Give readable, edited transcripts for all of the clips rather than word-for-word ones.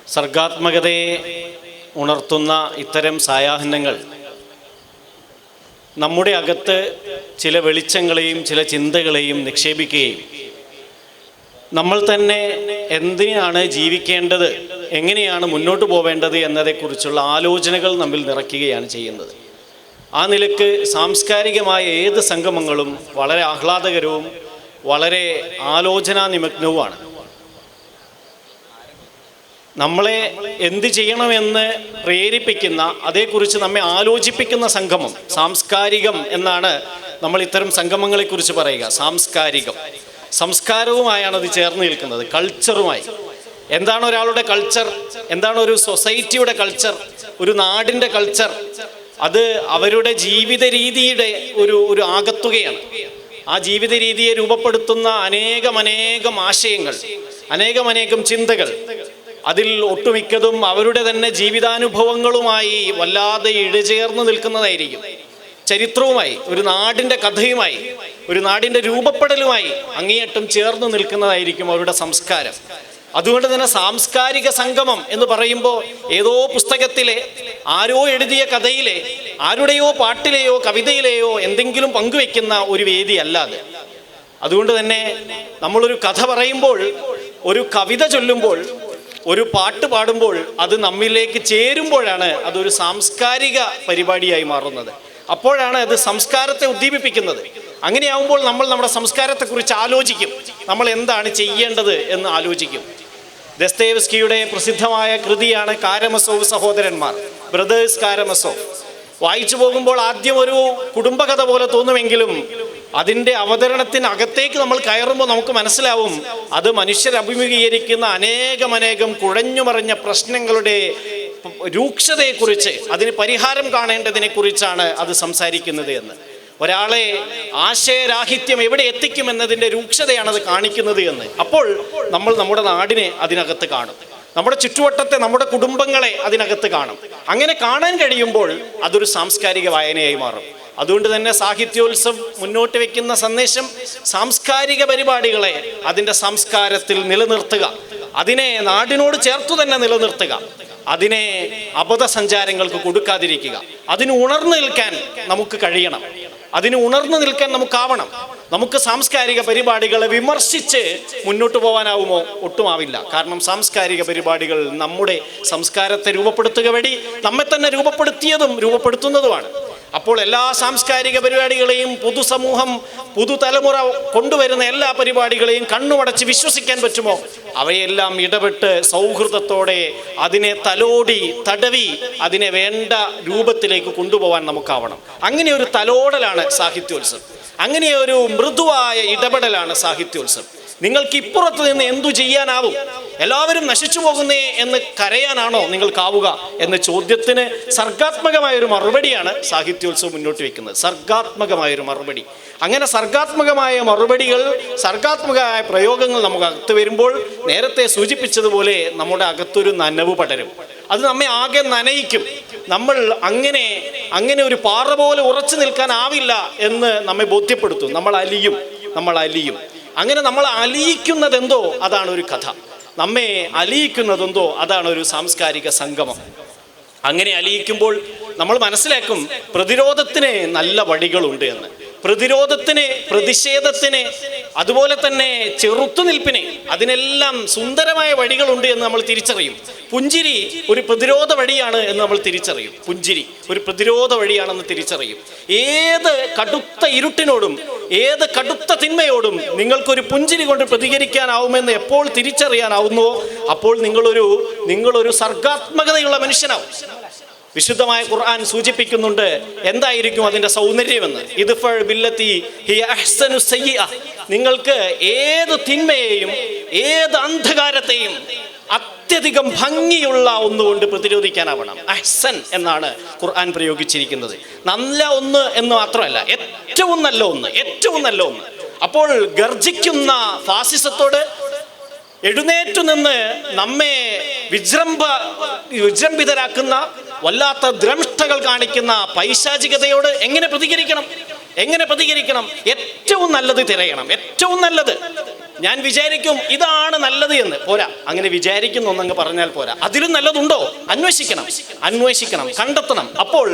സർഗാത്മകതയെ ഉണർത്തുന്ന ഇത്തരം സായാഹ്നങ്ങൾ നമ്മുടെ അകത്ത് ചില വെളിച്ചങ്ങളെയും ചില ചിന്തകളെയും നിക്ഷേപിക്കുകയും നമ്മൾ തന്നെ എന്തിനാണ് ജീവിക്കേണ്ടത്, എങ്ങനെയാണ് മുന്നോട്ട് പോവേണ്ടത് എന്നതേക്കുറിച്ചുള്ള ആലോചനകൾ നമ്മിൽ നിറയ്ക്കുകയാണ് ചെയ്യുന്നത്. ആ നിലക്ക് സാംസ്കാരികമായ ഏത് സംഗമങ്ങളും വളരെ ആഹ്ലാദകരവും വളരെ ആലോചനാ നിമഗ്നവുമാണ്. നമ്മളെ എന്ത് ചെയ്യണമെന്ന് പ്രേരിപ്പിക്കുന്ന, അതേക്കുറിച്ച് നമ്മെ ആലോചിപ്പിക്കുന്ന സംഗമം സാംസ്കാരികം എന്നാണ് നമ്മൾ ഇത്തരം സംഗമങ്ങളെക്കുറിച്ച് പറയുക. സാംസ്കാരികം, സംസ്കാരവുമായാണ് അത് ചേർന്ന് നിൽക്കുന്നത്, കൾച്ചറുമായി. എന്താണ് ഒരാളുടെ കൾച്ചർ, എന്താണ് ഒരു സൊസൈറ്റിയുടെ കൾച്ചർ, ഒരു നാടിൻ്റെ കൾച്ചർ? അത് അവരുടെ ജീവിത രീതിയുടെ ഒരു ആകത്തുകയാണ്. ആ ജീവിത രീതിയെ രൂപപ്പെടുത്തുന്ന അനേകം ആശയങ്ങൾ, അനേകം ചിന്തകൾ, അതിൽ ഒട്ടുമിക്കതും അവരുടെ തന്നെ ജീവിതാനുഭവങ്ങളുമായി വല്ലാതെ ഇഴചേർന്ന് നിൽക്കുന്നതായിരിക്കും. ചരിത്രവുമായി, ഒരു നാടിൻ്റെ കഥയുമായി, ഒരു നാടിൻ്റെ രൂപപ്പെടലുമായി അങ്ങേയറ്റം ചേർന്ന് നിൽക്കുന്നതായിരിക്കും അവരുടെ സംസ്കാരം. അതുകൊണ്ട് തന്നെ സാംസ്കാരിക സംഗമം എന്ന് പറയുമ്പോൾ ഏതോ പുസ്തകത്തിലെ, ആരോ എഴുതിയ കഥയിലെ, ആരുടെയോ പാട്ടിലെയോ കവിതയിലെയോ എന്തെങ്കിലും പങ്കുവെക്കുന്ന ഒരു വേദി അല്ലാതെ. അതുകൊണ്ട് തന്നെ നമ്മളൊരു കഥ പറയുമ്പോൾ, ഒരു കവിത ചൊല്ലുമ്പോൾ, ഒരു പാട്ട് പാടുമ്പോൾ അത് നമ്മിലേക്ക് ചേരുമ്പോഴാണ് അതൊരു സാംസ്കാരിക പരിപാടിയായി മാറുന്നത്. അപ്പോഴാണ് അത് സംസ്കാരത്തെ ഉദ്ദീപിപ്പിക്കുന്നത്. അങ്ങനെയാവുമ്പോൾ നമ്മൾ നമ്മുടെ സംസ്കാരത്തെക്കുറിച്ച് ആലോചിക്കും, നമ്മൾ എന്താണ് ചെയ്യേണ്ടത് എന്ന് ആലോചിക്കും. ദസ്തയേവ്സ്കിയുടെ പ്രസിദ്ധമായ കൃതിയാണ് കാരമസോവ് സഹോദരന്മാർ, ബ്രദേഴ്സ് കാരമസോവ്. വായിച്ചു പോകുമ്പോൾ ആദ്യം ഒരു കുടുംബകഥ പോലെ തോന്നുമെങ്കിലും അതിൻ്റെ അവതരണത്തിനകത്തേക്ക് നമ്മൾ കയറുമ്പോൾ നമുക്ക് മനസ്സിലാവും അത് മനുഷ്യർ അഭിമുഖീകരിക്കുന്ന അനേകം കുഴഞ്ഞുമറിഞ്ഞ പ്രശ്നങ്ങളുടെ രൂക്ഷതയെക്കുറിച്ച്, അതിന് പരിഹാരം കാണേണ്ടതിനെ കുറിച്ചാണ് അത് സംസാരിക്കുന്നത് എന്ന്. ഒരാളെ ആശയരാഹിത്യം എവിടെ എത്തിക്കുമെന്നതിൻ്റെ രൂക്ഷതയാണത് കാണിക്കുന്നത് എന്ന്. അപ്പോൾ നമ്മൾ നമ്മുടെ നാടിനെ അതിനകത്ത് കാണും, നമ്മുടെ ചുറ്റുവട്ടത്തെ, നമ്മുടെ കുടുംബങ്ങളെ അതിനകത്ത് കാണും. അങ്ങനെ കാണാൻ കഴിയുമ്പോൾ അതൊരു സാംസ്കാരിക വായനയായി മാറും. അതുകൊണ്ട് തന്നെ സാഹിത്യോത്സവം മുന്നോട്ട് വയ്ക്കുന്ന സന്ദേശം സാംസ്കാരിക പരിപാടികളെ അതിൻ്റെ സംസ്കാരത്തിൽ നിലനിർത്തുക, അതിനെ നാടിനോട് ചേർത്തു തന്നെ നിലനിർത്തുക, അതിനെ അബദ്ധസഞ്ചാരങ്ങൾക്ക് കൊടുക്കാതിരിക്കുക. അതിന് ഉണർന്നു നിൽക്കാൻ നമുക്ക് കഴിയണം, അതിന് ഉണർന്നു നിൽക്കാൻ നമുക്കാവണം. നമുക്ക് സാംസ്കാരിക പരിപാടികളെ വിമർശിച്ച് മുന്നോട്ട് പോകാനാവുമോ? ഒട്ടുമാവില്ല. കാരണം സാംസ്കാരിക പരിപാടികൾ നമ്മുടെ സംസ്കാരത്തെ രൂപപ്പെടുത്തുക വഴി നമ്മെ തന്നെ രൂപപ്പെടുത്തിയതും രൂപപ്പെടുത്തുന്നതുമാണ്. അപ്പോൾ എല്ലാ സാംസ്കാരിക പരിപാടികളെയും പൊതുസമൂഹം, പുതുതലമുറ കൊണ്ടുവരുന്ന എല്ലാ പരിപാടികളെയും കണ്ണുമടച്ച് വിശ്വസിക്കാൻ പറ്റുമോ? അവയെല്ലാം ഇടപെട്ട് സൗഹൃദത്തോടെ അതിനെ തലോടി തടവി അതിനെ വേണ്ട രൂപത്തിലേക്ക് കൊണ്ടുപോകാൻ നമുക്കാവണം. അങ്ങനെ ഒരു തലോടലാണ് സാഹിത്യോത്സവം, അങ്ങനെ ഒരു മൃദുവായ ഇടപെടലാണ് സാഹിത്യോത്സവം. നിങ്ങൾക്ക് ഇപ്പുറത്ത് നിന്ന് എന്തു ചെയ്യാനാവും? എല്ലാവരും നശിച്ചു പോകുന്നേ എന്ന് കരയാനാണോ നിങ്ങൾക്കാവുക എന്ന ചോദ്യത്തിന് സർഗാത്മകമായൊരു മറുപടിയാണ് സാഹിത്യോത്സവം മുന്നോട്ട് വയ്ക്കുന്നത്. സർഗാത്മകമായൊരു മറുപടി. അങ്ങനെ സർഗാത്മകമായ മറുപടികൾ, സർഗാത്മകമായ പ്രയോഗങ്ങൾ നമുക്ക് അകത്ത് വരുമ്പോൾ നേരത്തെ സൂചിപ്പിച്ചതുപോലെ നമ്മുടെ അകത്തൊരു നനവ് പടരും. അത് നമ്മെ ആകെ നനയിക്കും. നമ്മൾ അങ്ങനെ ഒരു പാറ പോലെ ഉറച്ചു നിൽക്കാനാവില്ല എന്ന് നമ്മെ ബോധ്യപ്പെടുത്തും. നമ്മൾ അലിയും. അങ്ങനെ നമ്മൾ അലിയിക്കുന്നതെന്തോ അതാണ് ഒരു കഥ, നമ്മെ അലിയിക്കുന്നതെന്തോ അതാണ് ഒരു സാംസ്കാരിക സംഗമം. അങ്ങനെ അലിയിക്കുമ്പോൾ നമ്മൾ മനസ്സിലാക്കും പ്രതിരോധത്തിന് നല്ല വഴികളുണ്ട് എന്ന്. പ്രതിരോധത്തിന്, പ്രതിഷേധത്തിന്, അതുപോലെ തന്നെ ചെറുത്തുനിൽപ്പിന്, അതിനെല്ലാം സുന്ദരമായ വഴികളുണ്ട് എന്ന് നമ്മൾ തിരിച്ചറിയും. പുഞ്ചിരി ഒരു പ്രതിരോധ വഴിയാണ് എന്ന് നമ്മൾ തിരിച്ചറിയും. പുഞ്ചിരി ഒരു പ്രതിരോധ വഴിയാണെന്ന് തിരിച്ചറിയും. ഏത് കടുത്ത ഇരുട്ടിനോടും ഏത് കടുത്ത തിന്മയോടും നിങ്ങൾക്കൊരു പുഞ്ചിരി കൊണ്ട് പ്രതികരിക്കാനാവുമെന്ന് എപ്പോൾ തിരിച്ചറിയാനാവുന്നുവോ അപ്പോൾ നിങ്ങളൊരു സർഗാത്മകതയുള്ള മനുഷ്യനാവും. വിശുദ്ധമായ ഖുർആൻ സൂചിപ്പിക്കുന്നുണ്ട് എന്തായിരിക്കും അതിൻ്റെ സൗന്ദര്യമെന്ന്. ഇദ്ഫഅ ബില്ലത്തി ഹിയ അഹ്സനു സയ്യിഅ. നിങ്ങൾക്ക് ഏത് തിന്മയെയും ഏത് അന്ധകാരത്തെയും അത്യധികം ഭംഗിയുള്ള ഒന്നുകൊണ്ട് പ്രതിരോധിക്കാനാവണം. അഹ്സൻ എന്നാണ് ഖുർആൻ പ്രയോഗിച്ചിരിക്കുന്നത്. നല്ല ഒന്ന് എന്ന് മാത്രമല്ല, ഏറ്റവും നല്ല ഒന്ന്. അപ്പോൾ ഗർജിക്കുന്ന ഫാസിസത്തോട് എഴുന്നേറ്റു നിന്ന് നമ്മെ വിജൃംഭിതരാക്കുന്ന വല്ലാത്ത ദ്രംഷ്ടകൾ കാണിക്കുന്ന പൈശാചികതയോട് എങ്ങനെ പ്രതികരിക്കണം? ഏറ്റവും നല്ലത് തിരയണം. ഏറ്റവും നല്ലത് ഞാൻ വിചാരിക്കും ഇതാണ് നല്ലത് എന്ന്. പോരാ, അങ്ങനെ വിചാരിക്കുന്നു എന്നങ്ങ് പറഞ്ഞാൽ പോരാ. അതിലും നല്ലതുണ്ടോ? അന്വേഷിക്കണം, കണ്ടെത്തണം. അപ്പോൾ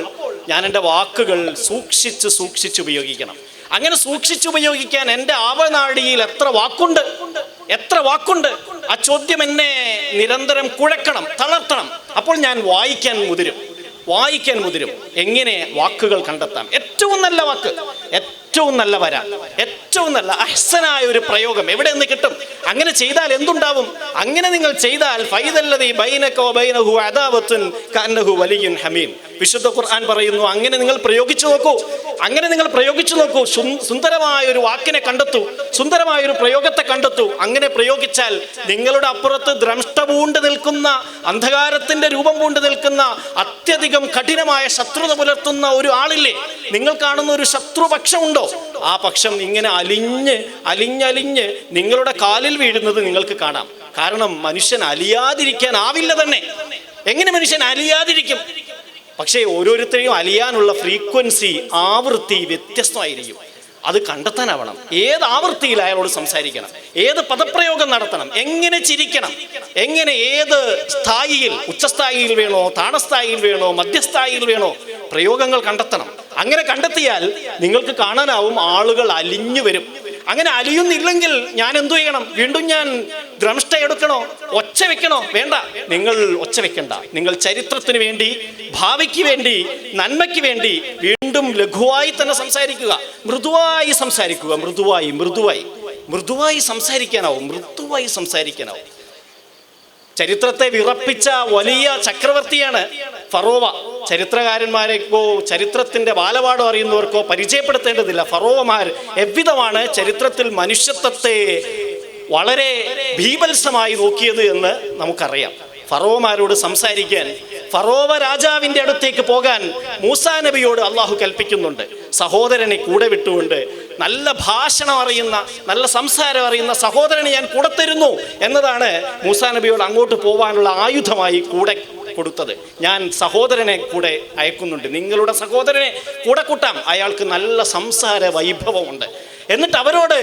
ഞാൻ എൻ്റെ വാക്കുകൾ സൂക്ഷിച്ച് ഉപയോഗിക്കണം. അങ്ങനെ സൂക്ഷിച്ചുപയോഗിക്കാൻ എൻ്റെ ആവനാഴിയിൽ എത്ര വാക്കുണ്ട്, ആ ചോദ്യം എന്നെ നിരന്തരം കുഴക്കണം, തളർത്തണം. അപ്പോൾ ഞാൻ വായിക്കാൻ മുതിരും. എങ്ങനെ വാക്കുകൾ കണ്ടെത്താം? ഏറ്റവും നല്ല വാക്ക്, ഏറ്റവും നല്ല വര, ഏറ്റവും നല്ല അഹ്സനായ ഒരു പ്രയോഗം എവിടെ നിന്ന് കിട്ടും? അങ്ങനെ ചെയ്താൽ എന്തുണ്ടാവും? അങ്ങനെ നിങ്ങൾ ചെയ്താൽ ഫൈദല്ലദീ ബൈനക വബൈനഹു അദാവത്തുൻ കഅന്നഹു വലിയ്യുൻ ഹമീം. വിശുദ്ധ ഖുർആൻ പറയുന്നു, അങ്ങനെ നിങ്ങൾ പ്രയോഗിച്ചു നോക്കൂ. സുന്ദരമായ ഒരു വാക്കിനെ കണ്ടെത്തൂ, സുന്ദരമായ ഒരു പ്രയോഗത്തെ കണ്ടെത്തൂ. അങ്ങനെ പ്രയോഗിച്ചാൽ നിങ്ങളുടെ അപ്പുറത്ത് ദ്രംഷ്ടപൂണ്ട് നിൽക്കുന്ന, അന്ധകാരത്തിന്റെ രൂപം പൂണ്ട് നിൽക്കുന്ന, അത്യധികം കഠിനമായ ശത്രുത പുലർത്തുന്ന ഒരു ആളില്ലേ? നിങ്ങൾ കാണുന്ന ഒരു ശത്രുപക്ഷമുണ്ടോ? ആ പക്ഷം ഇങ്ങനെ അലിഞ്ഞ് നിങ്ങളുടെ കാലിൽ വീഴുന്നത് നിങ്ങൾക്ക് കാണാം. കാരണം മനുഷ്യൻ അലിയാതിരിക്കാനാവില്ല തന്നെ. എങ്ങനെ മനുഷ്യൻ അലിയാതിരിക്കും? പക്ഷേ ഓരോരുത്തരെയും അലിയാനുള്ള ഫ്രീക്വൻസി, ആവൃത്തി വ്യത്യസ്തമായിരിക്കും. അത് കണ്ടെത്താനാവണം. ഏത് ആവൃത്തിയിൽ അയാളോട് സംസാരിക്കണം, ഏത് പദപ്രയോഗം നടത്തണം, എങ്ങനെ ചിരിക്കണം, എങ്ങനെ ഏത് സ്ഥായിയിൽ, ഉച്ചസ്ഥായിയിൽ വേണോ, താണസ്ഥായിയിൽ വേണോ, മധ്യസ്ഥായിയിൽ വേണോ, പ്രയോഗങ്ങൾ കണ്ടെത്തണം. അങ്ങനെ കണ്ടെത്തിയാൽ നിങ്ങൾക്ക് കാണാനാവും ആളുകൾ അലിഞ്ഞു വരും. അങ്ങനെ അലിയുന്നില്ലെങ്കിൽ ഞാൻ എന്തു ചെയ്യണം? വീണ്ടും ഞാൻ ദ്രംഷ്ട എടുക്കണോ? ഒച്ച വെക്കണോ? വേണ്ട, നിങ്ങൾ ഒച്ച വെക്കണ്ട. നിങ്ങൾ ചരിത്രത്തിന് വേണ്ടി, ഭാവിക്ക് വേണ്ടി, നന്മയ്ക്ക് വേണ്ടി വീണ്ടും ലഘുവായി തന്നെ സംസാരിക്കുക. മൃദുവായി സംസാരിക്കാനാവും. ചരിത്രത്തെ വിറപ്പിച്ച വലിയ ചക്രവർത്തിയാണ് ഫറോവ. ചരിത്രകാരന്മാരെക്കോ ചരിത്രത്തിന്റെ ബാലപാഠം അറിയുന്നവർക്കോ പരിചയപ്പെടുത്തേണ്ടതില്ല. ഫറോവമാർ എவ்விதമാണ് ചരിത്രത്തിൽ മനുഷ്യത്വത്തെ വളരെ ഭീഭത്സമായി നോക്കിയത് എന്ന് നമുക്കറിയാം. ഫറോവമാരോട് സംസാരിക്കാൻ, ഫറോവ രാജാവിൻ്റെ അടുത്തേക്ക് പോകാൻ മൂസാ നബിയോട് അള്ളാഹു കൽപ്പിക്കുന്നുണ്ട്. സഹോദരനെ കൂടെ വിട്ടുകൊണ്ട് നല്ല ഭാഷണം അറിയുന്ന, നല്ല സംസാരം അറിയുന്ന സഹോദരനെ ഞാൻ കൂടെ തരുന്നു എന്നതാണ് മൂസാ നബിയോട് അങ്ങോട്ട് പോകാനുള്ള ആയുധമായി കൂടെ കൊടുത്തത്. ഞാൻ സഹോദരനെ കൂടെ അയക്കുന്നുണ്ട്, നിങ്ങളുടെ സഹോദരനെ കൂടെ കൂട്ടാം, അയാൾക്ക് നല്ല സംസാര വൈഭവമുണ്ട്. എന്നിട്ട് അവരോട്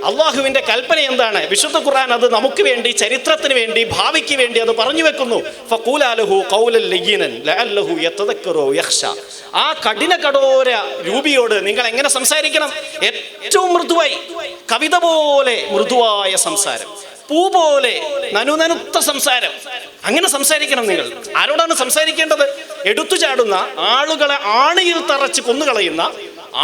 അള്ളാഹുവിൻ്റെ കൽപ്പന എന്താണ്? വിശുദ്ധ ഖുർആൻ അത് നമുക്ക് വേണ്ടി, ചരിത്രത്തിന് വേണ്ടി, ഭാവിക്ക് വേണ്ടി അത് പറഞ്ഞു വെക്കുന്നു. ഫഖൂലാ ലഹു ഖൗലൻ ലയ്യിനൻ ലഅല്ലഹു യതദക്കറു യഖ്ശ. ആ കഠോര രൂപിയോട് നിങ്ങൾ എങ്ങനെ സംസാരിക്കണം? ഏറ്റവും മൃദുവായി, കവിത പോലെ മൃദുവായ സംസാരം, പൂ പോലെ നനുനനുത്ത സംസാരം. അങ്ങനെ സംസാരിക്കണം നിങ്ങൾ. ആരോടാണ് സംസാരിക്കേണ്ടത്? എടുത്തു ചാടുന്ന ആളുകളെ ആണിയിൽ തറച്ച് കൊന്നുകളയുന്ന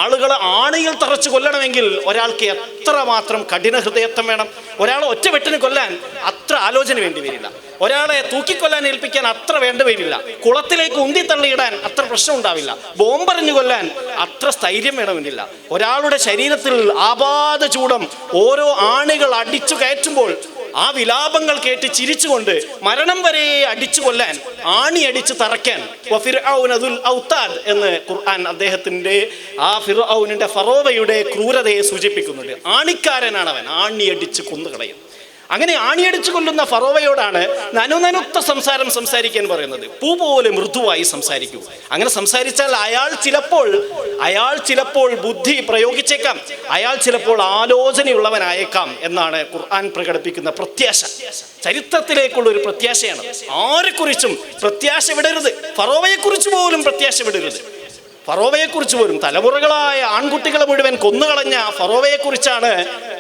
ആളുകളെ ആണിയിൽ തറച്ച് കൊല്ലണമെങ്കിൽ ഒരാൾക്ക് എത്രമാത്രം കഠിന ഹൃദയത്വം വേണം? ഒരാളെ ഒറ്റവെട്ടിന് കൊല്ലാൻ അത്ര ആലോചന വേണ്ടി വരില്ല. ഒരാളെ തൂക്കിക്കൊല്ലാൻ ഏൽപ്പിക്കാൻ അത്ര വേണ്ട വരില്ല. കുളത്തിലേക്ക് ഉന്തിത്തള്ളിയിടാൻ അത്ര പ്രശ്നം ഉണ്ടാവില്ല. ബോംബെറിഞ്ഞു കൊല്ലാൻ അത്ര സ്ഥൈര്യം വേണമെന്നില്ല. ഒരാളുടെ ശരീരത്തിൽ ആപാത ചൂടം ഓരോ ആണികൾ അടിച്ചു കയറ്റുമ്പോൾ ആ വിലാപങ്ങൾ കേട്ട് ചിരിച്ചുകൊണ്ട് മരണം വരെ അടിച്ചു കൊല്ലാൻ, ആണി അടിച്ച് തറയ്ക്കാൻ എന്ന് ഖുർആൻ അദ്ദേഹത്തിൻ്റെ ആ ഫിർഔനിന്റെ ഫറോവയുടെ ക്രൂരതയെ സൂചിപ്പിക്കുന്നുണ്ട്. ആണിക്കാരനാണ് അവൻ, ആണിയടിച്ച് കൊന്നുകളയും. അങ്ങനെ ആണിയടിച്ചു കൊല്ലുന്ന ഫറോവയോടാണ് നനുനനുത്ത സംസാരം സംസാരിക്കാൻ പറയുന്നത്. പൂ പോലെ മൃദുവായി സംസാരിക്കൂ. അങ്ങനെ സംസാരിച്ചാൽ അയാൾ ചിലപ്പോൾ ബുദ്ധി പ്രയോഗിച്ചേക്കാം, അയാൾ ചിലപ്പോൾ ആലോചനയുള്ളവനായേക്കാം എന്നാണ് ഖുർആൻ പ്രകടിപ്പിക്കുന്ന പ്രത്യാശ. ചരിത്രത്തിലേക്കുള്ള ഒരു പ്രത്യാശയാണ്. ആരെക്കുറിച്ചും പ്രത്യാശ വിടരുത്. ഫറോവയെക്കുറിച്ച് പോലും പ്രത്യാശ വിടരുത്. ഫറോവയെക്കുറിച്ച് പോലും, തലമുറകളായ ആൺകുട്ടികളെ മുഴുവൻ കൊന്നുകളഞ്ഞ ഫറോവയെക്കുറിച്ചാണ്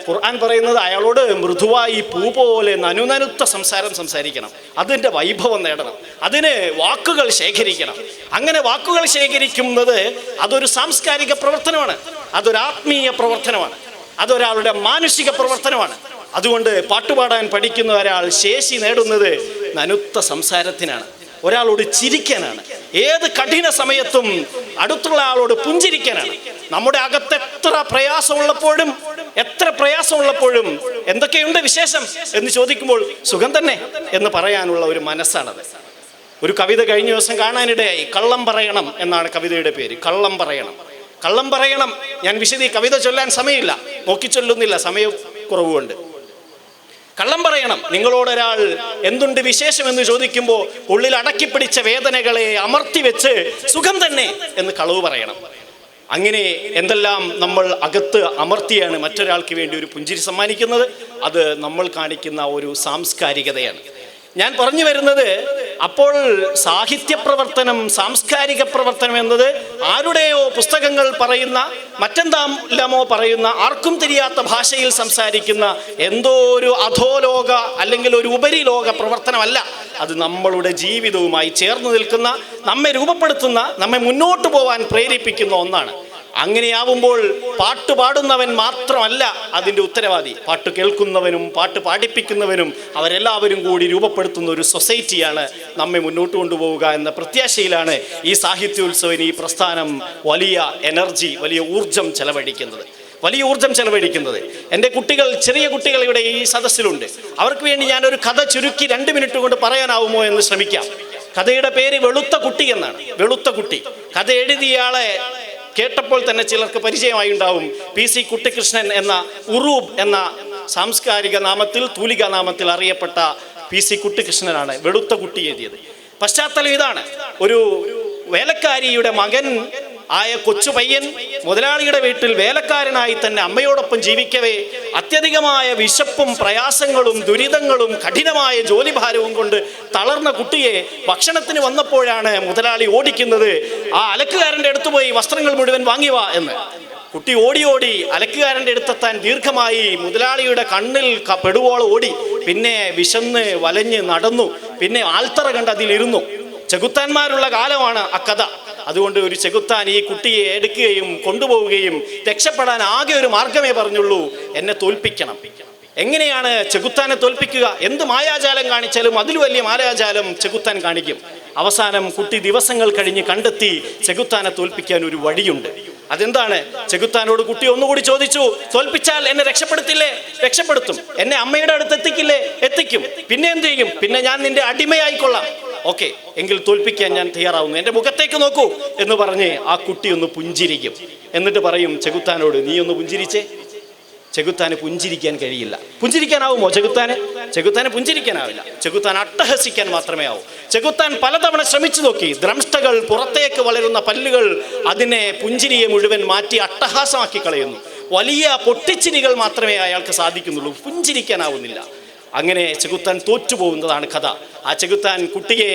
ഖുർആൻ പറയുന്നത്. അയാളോട് മൃദുവായി പൂ പോലെ നനുനനുത്ത സംസാരിക്കണം. അതിൻ്റെ വൈഭവം നേടണം. അതിന് വാക്കുകൾ ശേഖരിക്കണം. അങ്ങനെ വാക്കുകൾ ശേഖരിക്കുന്നത് അതൊരു സാംസ്കാരിക പ്രവർത്തനമാണ്, അതൊരു ആത്മീയ പ്രവർത്തനമാണ്, അതൊരാളുടെ മാനുഷിക പ്രവർത്തനമാണ്. അതുകൊണ്ട് പാട്ടുപാടാൻ പഠിക്കുന്ന ഒരാൾ ശേഷി നേടുന്നത് നനുത്ത സംസാരത്തിനാണ്. ഒരാളോട് ചിരിക്കാനാണ്. ഏത് കഠിന സമയത്തും അടുത്തുള്ള ആളോട് പുഞ്ചിരിക്കാനാണ്. നമ്മുടെ അകത്ത് എത്ര പ്രയാസമുള്ളപ്പോഴും എന്തൊക്കെയുണ്ട് വിശേഷം എന്ന് ചോദിക്കുമ്പോൾ സുഖം തന്നെ എന്ന് പറയാനുള്ള ഒരു മനസ്സാണത്. ഒരു കവിത കഴിഞ്ഞ ദിവസം കാണാനിടയായി. കള്ളം പറയണം എന്നാണ് കവിതയുടെ പേര്. കള്ളം പറയണം. ഞാൻ കവിത ചൊല്ലാൻ സമയമില്ല, നോക്കി ചൊല്ലുന്നില്ല, സമയക്കുറവുകൊണ്ട്. കള്ളം പറയണം. നിങ്ങളോടൊരാൾ എന്തുണ്ട് വിശേഷം എന്ന് ചോദിക്കുമ്പോൾ ഉള്ളിൽ അടക്കിപ്പിടിച്ച വേദനകളെ അമർത്തി വെച്ച് സുഖം തന്നെ എന്ന് കളവ് പറയണം. അങ്ങനെ എന്തെല്ലാം നമ്മൾ അകത്ത് അമർത്തിയാണ് മറ്റൊരാൾക്ക് വേണ്ടി ഒരു പുഞ്ചിരി സമ്മാനിക്കുന്നത്. അത് നമ്മൾ കാണിക്കുന്ന ഒരു സാംസ്കാരികതയാണ്. ഞാൻ പറഞ്ഞു വരുന്നത്, അപ്പോൾ സാഹിത്യ പ്രവർത്തനം, സാംസ്കാരിക പ്രവർത്തനം എന്നത് ആരുടെയോ പുസ്തകങ്ങൾ പറയുന്ന, മറ്റെന്താമോ പറയുന്ന, ആർക്കും തിരിയാത്ത ഭാഷയിൽ സംസാരിക്കുന്ന എന്തോ ഒരു അധോലോക അല്ലെങ്കിൽ ഒരു ഉപരിലോക പ്രവർത്തനമല്ല. അത് നമ്മളുടെ ജീവിതവുമായി ചേർന്ന് നിൽക്കുന്ന, നമ്മെ രൂപപ്പെടുത്തുന്ന, നമ്മെ മുന്നോട്ട് പോകാൻ പ്രേരിപ്പിക്കുന്ന ഒന്നാണ്. അങ്ങനെയാവുമ്പോൾ പാട്ട് പാടുന്നവൻ മാത്രമല്ല അതിൻ്റെ ഉത്തരവാദി. പാട്ട് കേൾക്കുന്നവനും പാട്ട് പാടിപ്പിക്കുന്നവനും അവരെല്ലാവരും കൂടി രൂപപ്പെടുത്തുന്ന ഒരു സൊസൈറ്റിയാണ് നമ്മെ മുന്നോട്ട് കൊണ്ടുപോവുക എന്ന പ്രത്യാശയിലാണ് ഈ സാഹിത്യോത്സവം, ഈ പ്രസ്ഥാനം വലിയ എനർജി, വലിയ ഊർജം ചെലവഴിക്കുന്നത്. എൻ്റെ കുട്ടികൾ, ചെറിയ കുട്ടികൾ ഇവിടെ ഈ സദസ്സിലുണ്ട്. അവർക്ക് വേണ്ടി ഞാനൊരു കഥ ചുരുക്കി 2 മിനിറ്റ് കൊണ്ട് പറയാനാവുമോ എന്ന് ശ്രമിക്കാം. കഥയുടെ പേര് വെളുത്ത കുട്ടി എന്നാണ്. വെളുത്ത കുട്ടി. കഥ എഴുതിയയാളെ കേട്ടപ്പോൾ തന്നെ ചിലർക്ക് പരിചയമായി ഉണ്ടാവും. PC കുട്ടിക്കൃഷ്ണൻ എന്ന ഉറൂബ് എന്ന സാംസ്കാരിക നാമത്തിൽ, തൂലിക നാമത്തിൽ അറിയപ്പെട്ട PC കുട്ടിക്കൃഷ്ണനാണ് വെളുത്ത കുട്ടി എഴുതിയത്. പശ്ചാത്തലം ഇതാണ്. ഒരു വേലക്കാരിയുടെ മകൻ ആയ കൊച്ചു പയ്യൻ മുതലാളിയുടെ വീട്ടിൽ വേലക്കാരനായി തന്നെ അമ്മയോടൊപ്പം ജീവിക്കവേ അത്യധികമായ വിശപ്പും പ്രയാസങ്ങളും ദുരിതങ്ങളും കഠിനമായ ജോലിഭാരവും കൊണ്ട് തളർന്ന കുട്ടിയെ ഭക്ഷണത്തിന് വന്നപ്പോഴാണ് മുതലാളി ഓടിക്കുന്നത്, ആ അലക്കുകാരൻ്റെ അടുത്ത് പോയി വസ്ത്രങ്ങൾ മുഴുവൻ വാങ്ങിവാ എന്ന്. കുട്ടി ഓടി അലക്കുകാരൻ്റെ അടുത്തെത്താൻ ദീർഘമായി. മുതലാളിയുടെ കണ്ണിൽ പെടുവോളം ഓടി. പിന്നെ വിശന്ന് വലഞ്ഞ് നടന്നു. പിന്നെ ആൽത്തറ കണ്ട് അതിലിരുന്നു. ചെകുത്താന്മാരുള്ള കാലമാണ് ആ കഥ. അതുകൊണ്ട് ഒരു ചെകുത്താൻ ഈ കുട്ടിയെ എടുക്കുകയും കൊണ്ടുപോവുകയും രക്ഷപ്പെടാൻ ആകെ ഒരു മാർഗമേ പറഞ്ഞുള്ളൂ, എന്നെ തോൽപ്പിക്കണം. എങ്ങനെയാണ് ചെകുത്താനെ തോൽപ്പിക്കുക? എന്ത് മായാജാലം കാണിച്ചാലും അതിൽ വലിയ മായാജാലം ചെകുത്താൻ കാണിക്കും. അവസാനം കുട്ടി ദിവസങ്ങൾ കഴിഞ്ഞ് കണ്ടെത്തി ചെകുത്താനെ തോൽപ്പിക്കാൻ ഒരു വഴിയുണ്ട്. അതെന്താണ്? ചെകുത്താനോട് കുട്ടി ഒന്നുകൂടി ചോദിച്ചു, തോൽപ്പിച്ചാൽ എന്നെ രക്ഷപ്പെടുത്തില്ലേ? രക്ഷപ്പെടുത്തും. എന്നെ അമ്മയുടെ അടുത്ത് എത്തിക്കില്ലേ? എത്തിക്കും. പിന്നെ എന്ത് ചെയ്യും? പിന്നെ ഞാൻ നിന്റെ അടിമയായിക്കൊള്ളാം. ഓക്കെ, എങ്കിൽ തോൽപ്പിക്കാൻ ഞാൻ തയ്യാറാവുന്നു, എൻ്റെ മുഖത്തേക്ക് നോക്കൂ എന്ന് പറഞ്ഞ് ആ കുട്ടി ഒന്ന് പുഞ്ചിരിക്കും. എന്നിട്ട് പറയും ചെകുത്താനോട്, നീ ഒന്ന് പുഞ്ചിരിച്ചേ. ചെകുത്താന് പുഞ്ചിരിക്കാൻ കഴിയില്ല. പുഞ്ചിരിക്കാനാവുമോ ചെകുത്താന്? ചെകുത്താന് പുഞ്ചിരിക്കാനാവില്ല. ചെകുത്താൻ അട്ടഹസിക്കാൻ മാത്രമേ ആവൂ. ചെകുത്താൻ പലതവണ ശ്രമിച്ചു നോക്കി. ദ്രംഷ്ടകൾ, പുറത്തേക്ക് വളരുന്ന പല്ലുകൾ അതിനെ, പുഞ്ചിരിയെ മുഴുവൻ മാറ്റി അട്ടഹാസമാക്കി കളയുന്നു. വലിയ പൊട്ടിച്ചിരികൾ മാത്രമേ അയാൾക്ക് സാധിക്കുന്നുള്ളൂ. പുഞ്ചിരിക്കാനാവുന്നില്ല. അങ്ങനെ ചെകുത്താൻ തോറ്റുപോകുന്നതാണ് കഥ. ആ ചെകുത്താൻ കുട്ടിയെ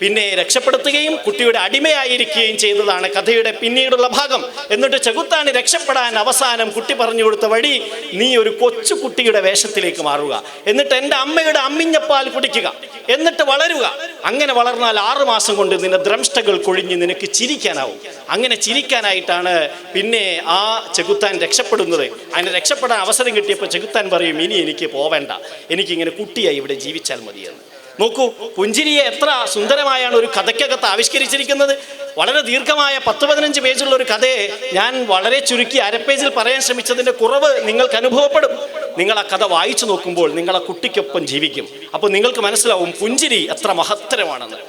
പിന്നെ രക്ഷപ്പെടുത്തുകയും കുട്ടിയുടെ അടിമയായിരിക്കുകയും ചെയ്തതാണ് കഥയുടെ പിന്നീടുള്ള ഭാഗം. എന്നിട്ട് ചെകുത്താന് രക്ഷപ്പെടാൻ അവസാനം കുട്ടി പറഞ്ഞു കൊടുത്ത വഴി, നീ ഒരു കൊച്ചു കുട്ടിയുടെ വേഷത്തിലേക്ക് മാറുക, എന്നിട്ട് എൻ്റെ അമ്മയുടെ അമ്മിഞ്ഞപ്പാൽ കുടിക്കുക, എന്നിട്ട് വളരുക. അങ്ങനെ വളർന്നാൽ 6 മാസം കൊണ്ട് നിന്റെ ദ്രംഷ്ടകൾ കൊഴിഞ്ഞ് നിനക്ക് ചിരിക്കാനാവും. അങ്ങനെ ചിരിക്കാനായിട്ടാണ് പിന്നെ ആ ചെകുത്താൻ രക്ഷപ്പെടുന്നത്. അതിന് രക്ഷപ്പെടാൻ അവസരം കിട്ടിയപ്പോൾ ചെകുത്താൻ പറയും, ഇനി എനിക്ക് പോവേണ്ട, എനിക്കിങ്ങനെ കുട്ടിയായി ഇവിടെ ജീവിച്ചാൽ മതിയെന്ന്. നോക്കൂ, പുഞ്ചിരിയെ എത്ര സുന്ദരമായാണ് ഒരു കഥയ്ക്കകത്ത് ആവിഷ്കരിച്ചിരിക്കുന്നത്. വളരെ ദീർഘമായ 10-15 പേജുള്ള ഒരു കഥയെ ഞാൻ വളരെ ചുരുക്കി 1/2 പേജിൽ പറയാൻ ശ്രമിച്ചതിൻ്റെ കുറവ് നിങ്ങൾക്ക് അനുഭവപ്പെടും. നിങ്ങൾ ആ കഥ വായിച്ചു നോക്കുമ്പോൾ നിങ്ങൾ ആ കുട്ടിക്കൊപ്പം ജീവിക്കും. അപ്പോൾ നിങ്ങൾക്ക് മനസ്സിലാവും പുഞ്ചിരി എത്ര മഹത്തരമാണെന്ന്.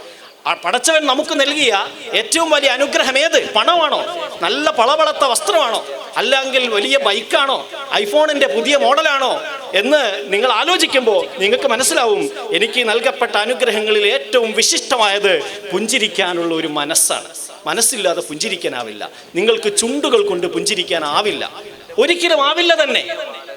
പടച്ചവൻ നമുക്ക് നൽകിയ ഏറ്റവും വലിയ അനുഗ്രഹം ഏത്? പണമാണോ? നല്ല പളവളത്ത വസ്ത്രമാണോ? അല്ലെങ്കിൽ വലിയ ബൈക്കാണോ? ഐഫോണിൻ്റെ പുതിയ മോഡലാണോ എന്ന് നിങ്ങൾ ആലോചിക്കുമ്പോൾ നിങ്ങൾക്ക് മനസ്സിലാവും, എനിക്ക് നൽകപ്പെട്ട അനുഗ്രഹങ്ങളിൽ ഏറ്റവും വിശിഷ്ടമായത് പുഞ്ചിരിക്കാനുള്ള ഒരു മനസ്സാണ്. മനസ്സില്ലാതെ പുഞ്ചിരിക്കാനാവില്ല. നിങ്ങൾക്ക് ചുണ്ടുകൾ കൊണ്ട് പുഞ്ചിരിക്കാനാവില്ല, ഒരിക്കലും ആവില്ല തന്നെ.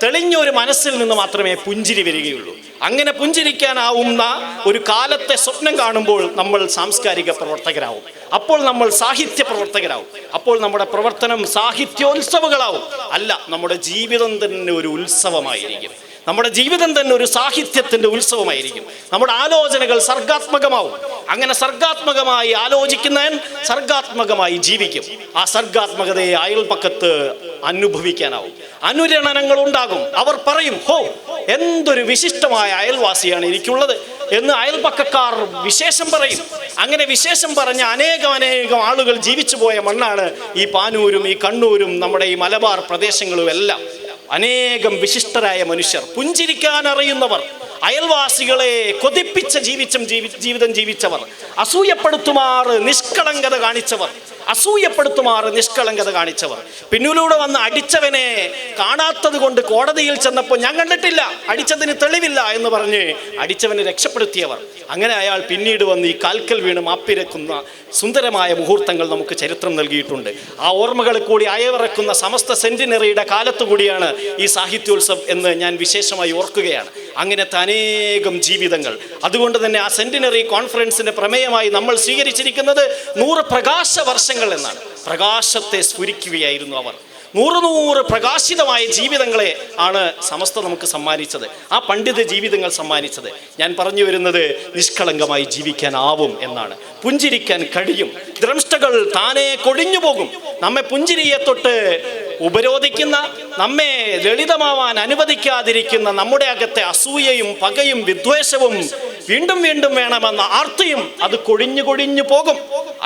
തെളിഞ്ഞൊരു മനസ്സിൽ നിന്ന് മാത്രമേ പുഞ്ചിരി വരികയുള്ളൂ. അങ്ങനെ പുഞ്ചിരിക്കാനാവുന്ന ഒരു കാലത്തെ സ്വപ്നം കാണുമ്പോൾ നമ്മൾ സാംസ്കാരിക പ്രവർത്തകരാവും. അപ്പോൾ നമ്മൾ സാഹിത്യ പ്രവർത്തകരാവും. അപ്പോൾ നമ്മുടെ പ്രവർത്തനം സാഹിത്യോത്സവങ്ങളാവും. അല്ല, നമ്മുടെ ജീവിതം തന്നെ ഒരു ഉത്സവമായിരിക്കും. നമ്മുടെ ജീവിതം തന്നെ ഒരു സാഹിത്യത്തിൻ്റെ ഉത്സവമായിരിക്കും. നമ്മുടെ ആലോചനകൾ സർഗാത്മകമാവും. അങ്ങനെ സർഗാത്മകമായി ആലോചിക്കുന്നവൻ സർഗാത്മകമായി ജീവിക്കും. ആ സർഗാത്മകതയെ അയൽപക്കത്ത് അനുഭവിക്കാനാവും. അനുരണനങ്ങൾ ഉണ്ടാകും. അവർ പറയും, ഹോ, എന്തൊരു വിശിഷ്ടമായ അയൽവാസിയാണ് എനിക്കുള്ളത് എന്ന് അയൽപക്കക്കാർ വിശേഷം പറയും. അങ്ങനെ വിശേഷം പറഞ്ഞ അനേകം ആളുകൾ ജീവിച്ചു പോയ മണ്ണാണ് ഈ പാനൂരും ഈ കണ്ണൂരും നമ്മുടെ ഈ മലബാർ പ്രദേശങ്ങളും എല്ലാം. അനേകം വിശിഷ്ടരായ മനുഷ്യർ, പുഞ്ചിരിക്കാൻ അറിയുന്നവർ, അയൽവാസികളെ കൊതിപ്പിച്ച ജീവിതം ജീവിച്ചവർ, അസൂയപ്പെടുത്തുമാറ് നിഷ്കളങ്കത കാണിച്ചവർ, അസൂയപ്പെടുത്തുമാറ് നിഷ്കളങ്കത കാണിച്ചവർ. പിന്നിലൂടെ വന്ന് അടിച്ചവനെ കാണാത്തത് കൊണ്ട് കോടതിയിൽ ചെന്നപ്പോൾ ഞാൻ കണ്ടിട്ടില്ല, അടിച്ചതിന് തെളിവില്ല എന്ന് പറഞ്ഞ് അടിച്ചവനെ രക്ഷപ്പെടുത്തിയവർ. അങ്ങനെ അയാൾ പിന്നീട് വന്ന് ഈ കാൽക്കൽ വീണ് മാപ്പിരക്കുന്ന സുന്ദരമായ മുഹൂർത്തങ്ങൾ നമുക്ക് ചരിത്രം നൽകിയിട്ടുണ്ട്. ആ ഓർമ്മകൾ കൂടി അയവിറക്കുന്ന സമസ്ത സെന്റിനറിയുടെ കാലത്തുകൂടിയാണ് ഈ സാഹിത്യോത്സവം എന്ന് ഞാൻ വിശേഷമായി ഓർക്കുകയാണ്. അങ്ങനത്തെ അനേകം ജീവിതങ്ങൾ. അതുകൊണ്ട് തന്നെ ആ സെന്റിനറി കോൺഫറൻസിന്റെ പ്രമേയമായി നമ്മൾ സ്വീകരിച്ചിരിക്കുന്നത് 100 പ്രകാശ വർഷങ്ങൾ എന്നാണ്. പ്രകാശത്തെ സ്ഫുരിക്കുകയായിരുന്നു അവർ. 100 പ്രകാശിതമായ ജീവിതങ്ങളെ ആണ് സമസ്ത നമുക്ക് സമ്മാനിച്ചത്, ആ പണ്ഡിത ജീവിതങ്ങൾ സമ്മാനിച്ചത്. ഞാൻ പറഞ്ഞു വരുന്നത് നിഷ്കളങ്കമായി ജീവിക്കാനാവും എന്നാണ്. പുഞ്ചിരിക്കാൻ കഴിയും. ദ്രംഷ്ടകൾ താനെ കൊഴിഞ്ഞു പോകും. നമ്മെ പുഞ്ചിരിയെ തൊട്ട് ഉപരോധിക്കുന്ന, നമ്മെ ലളിതമാവാൻ അനുവദിക്കാതിരിക്കുന്ന നമ്മുടെ അകത്തെ അസൂയയും പകയും വിദ്വേഷവും വീണ്ടും വീണ്ടും വേണമെന്ന ആർത്തിയും അത് കൊഴിഞ്ഞു പോകും.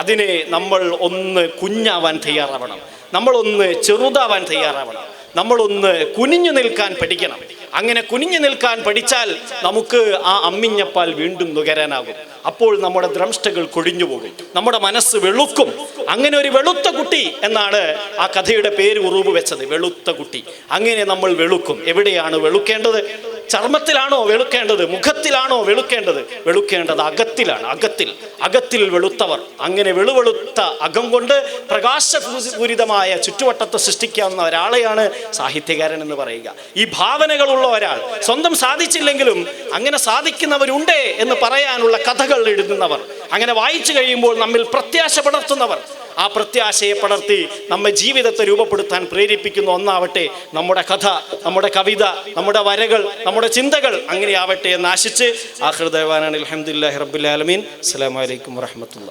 അതിനെ നമ്മൾ ഒന്ന് കുഞ്ഞാവാൻ തയ്യാറാവണം. നമ്മളൊന്ന് ചെറുതാവാൻ തയ്യാറാവണം. നമ്മളൊന്ന് കുനിഞ്ഞു നിൽക്കാൻ പഠിക്കണം. അങ്ങനെ കുനിഞ്ഞു നിൽക്കാൻ പഠിച്ചാൽ നമുക്ക് ആ അമ്മിഞ്ഞപ്പാൽ വീണ്ടും നുകരാനാകും. അപ്പോൾ നമ്മുടെ ദ്രംഷ്ടകൾ കൊഴിഞ്ഞു പോകും, നമ്മുടെ മനസ്സ് വെളുക്കും. അങ്ങനെ ഒരു വെളുത്ത കുട്ടി എന്നാണ് ആ കഥയുടെ പേര് ഉറൂബ് വെച്ചത്, വെളുത്ത കുട്ടി. അങ്ങനെ നമ്മൾ വെളുക്കും. എവിടെയാണ് വെളുക്കേണ്ടത്? ചർമ്മത്തിലാണോ വെളുക്കേണ്ടത്? മുഖത്തിലാണോ വെളുക്കേണ്ടത്? വെളുക്കേണ്ടത് അകത്തിലാണ്. അകത്തിൽ വെളുത്തവർ. അങ്ങനെ വെളുത്ത അകം കൊണ്ട് പ്രകാശപൂരിതമായ ചുറ്റുവട്ടത്തെ സൃഷ്ടിക്കാവുന്ന ഒരാളെയാണ് സാഹിത്യകാരൻ എന്ന് പറയുക. ഈ ഭാവനകളുള്ള ഒരാൾ, സ്വന്തം സാധിച്ചില്ലെങ്കിലും അങ്ങനെ സാധിക്കുന്നവരുണ്ടേ എന്ന് പറയാനുള്ള കഥകൾ എഴുതുന്നവർ, അങ്ങനെ വായിച്ചു കഴിയുമ്പോൾ നമ്മിൽ പ്രത്യാശ പടർത്തുന്നവർ, ആ പ്രത്യാശയെ പടർത്തി നമ്മെ ജീവിതത്തെ രൂപപ്പെടുത്താൻ പ്രേരിപ്പിക്കുന്ന ഒന്നാവട്ടെ നമ്മുടെ കഥ, നമ്മുടെ കവിത, നമ്മുടെ വരകൾ, നമ്മുടെ ചിന്തകൾ. അങ്ങനെയാവട്ടെ എന്ന് ആശിച്ച് ആഖിറു ദഅ്വാനാ അൽഹംദുലില്ലാഹി റബ്ബിൽ ആലമീൻ. അസ്സലാമു അലൈക്കും വറഹ്മത്തുള്ളാഹി.